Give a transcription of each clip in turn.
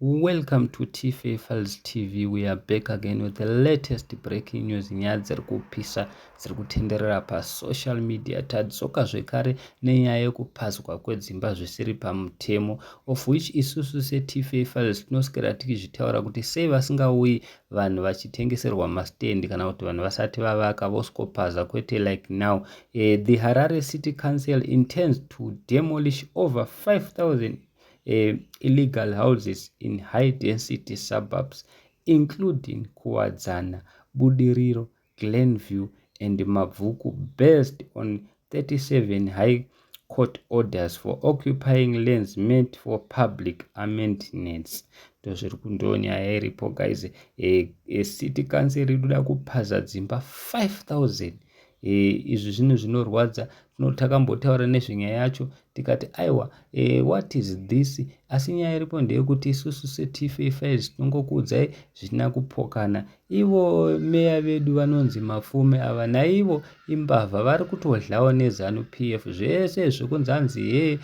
Welcome to TFA Files TV. We are back again with the latest breaking news. Nyaya dziri kupisa dziri kutenderera pasocial media. Tadzoka zvekare nenyaya yekupazwa kwedzimba zvisiri pamutemo, of which isusu seTFA Files tinoswera tichizvitaura kuti sei vasingauyi vanhu vachitengeserwa mastendi kana kuti vanhu vasati vavaka voskopaza, kwete like now. The Harare City Council intends to demolish over 5,000 illegal houses in high-density suburbs, including Kuwadzana, Budiriro, Glenview, and Mavuku, based on 37 High Court orders for occupying lands meant for public maintenance. Ndozviri kundonyaya iripo guys. City Council iriduda kupaza dzimba 5,000. Izvi zvinhu zvinorwadza. Takambotaura nezvenyaya yacho tikati aiwa, what is this? Asi nyaya iripo ndeyekuti isusu seTFA Files tinongokuudzai zvisina kupokana. Ivo meya vedu vanonzi Mafume ava naivo imbavha vari kutodlawo neZANU PF. Zvese zvekunzanzi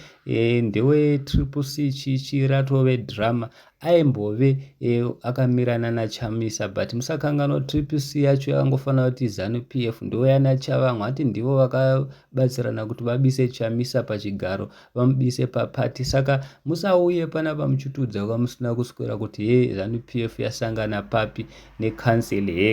ndewe Triple C chichiratove drama aimbove akamirana naChamisa, but musakanganwa Triple C yacho yakangofanira kuti ZANU PF ndo yana Chavamwe ati ndivo vakabatsirana kuti vabise Chamisa pachigaro vamubise papati. Saka musauye panapa muchitudza kwamusina kuswera kuti ZANU PF yasangana papi nekansel.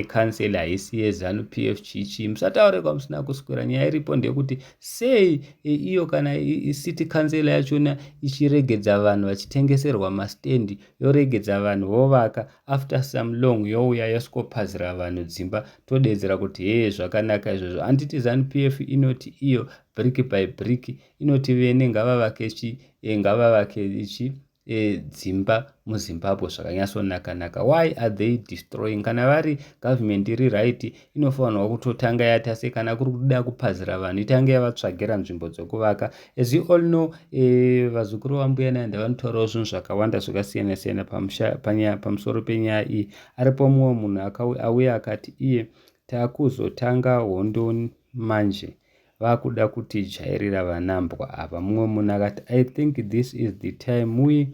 Kansel haisi yeZANU PF chichi. Musataure kwamusina kuswera. Nyaya iripo ndeyekuti sei iyo kana city council yachona ichiregedza vanhu vachitengeserwa mastendi, yoregedza vanhu vovaka, after some long youya yoskopazira vanhu dzimba, todedzera kuti zvakanaka izvozvo. Handiti ZANU PF inoti iyo brick by brick inoti vene ngavavake ichi dzimba muZimbabwe zvakanyatsonaka. Why are they destroying? Kana vari government iri right, inofanirwa kutotanga yatase kana kuri kuda kupazira vanhu itange yavatsvagira nzvimbo dzokuvaka. As you all know, vazukuru vambuya Nanda vanotaurawo zvinhu zvakawanda zvakasiyana-siyana pamusoro penyaya iyi. Aripo mumwe munhu auya akati iye takuzotanga hondo manje vakuda kutijairira vanambwa ava. Mumwe munhu akati I think this is the time we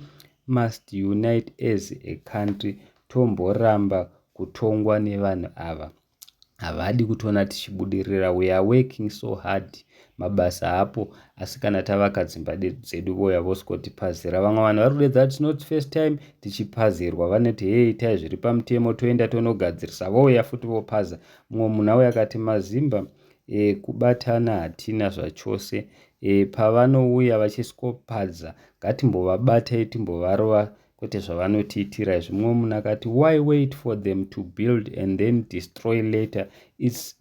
must unite as a country. Tomboramba kutongwa nevanhu ava. Havadi kutona tichibudirira. We are working so hard. Mabasa hapo, asi kana tavaka dzimba dzedu voya voskotipazira. Vamwe vanhu vari kudedza it's not first time tichipazirwa. Vanoti itai zviri pamutemo toenda tonogadzirisa, voya futi vopaza. Mumwe munhu auya akati mazimba kubatana hatina zvachose. Pavanouya vachiskopadza ngatimbovabatai timbovarova, kwete zvavanotiitira izvi. Mumwe munhu akati why wait for them to build and then destroy later? Is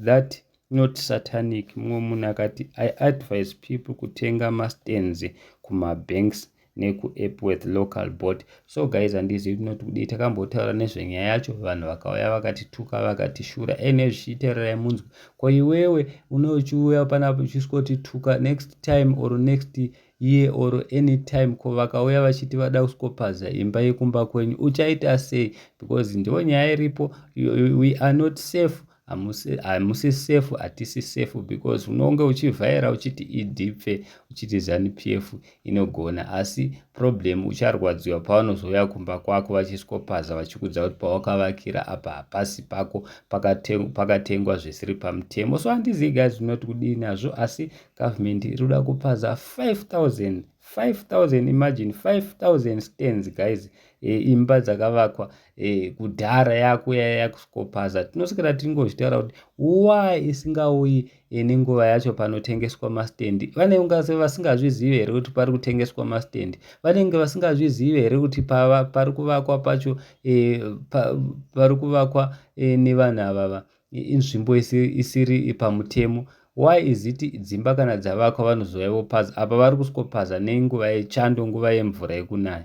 that not satanic? Mumwe munhu akati I advise people kutenga mastands kumabanks nekuEpworth local board. So guys, handizivi tinoti kudii. Takambotaura nezvenyaya yacho, vanhu vakauya vakatituka vakatishura. Zvichiitererai munzwe. Kwa iwewe unochiuya panapa uchisotituka next time or next year or any time, ko vakauya vachiti vada kuskopaza imba yekumba kwenyu, uchaita sei? Because ndiyo nyaya iripo. We are not safe. Hamusi safe, hatisi safe, because unonge uchivhaira uchiti idipfe uchiti ZANU PF inogona, asi problem ucharwadziwa pavanozouya kumba kwako vachiskopaza vachikudza kuti pawakavakira apa hapasi pako, pakatengwa zvisiri pamutemo. So handizivi guys zvinoti kudii nazvo, asi government irikuda kupaza 5,000. Imagine 5,000 stands guys. Imba dzakavakwa kudhara yako yakuskopaza. Tinoswera tingozvitaura kuti why isingauyi nenguva yacho panotengeswa mastendi. Vanenge vasingazvizivi here kuti pari kutengeswa mastendi? Vanenge vasingazvizivi here kuti pari kuvakwa pacho pari kuvakwa nevanhu avava inzvimbo isiri pamutemo? Why is it dzimba kana dzavakwa vanozouya vopaza? Apa vari kuskopaza nenguva yechando, nguva yemvura yekunaya.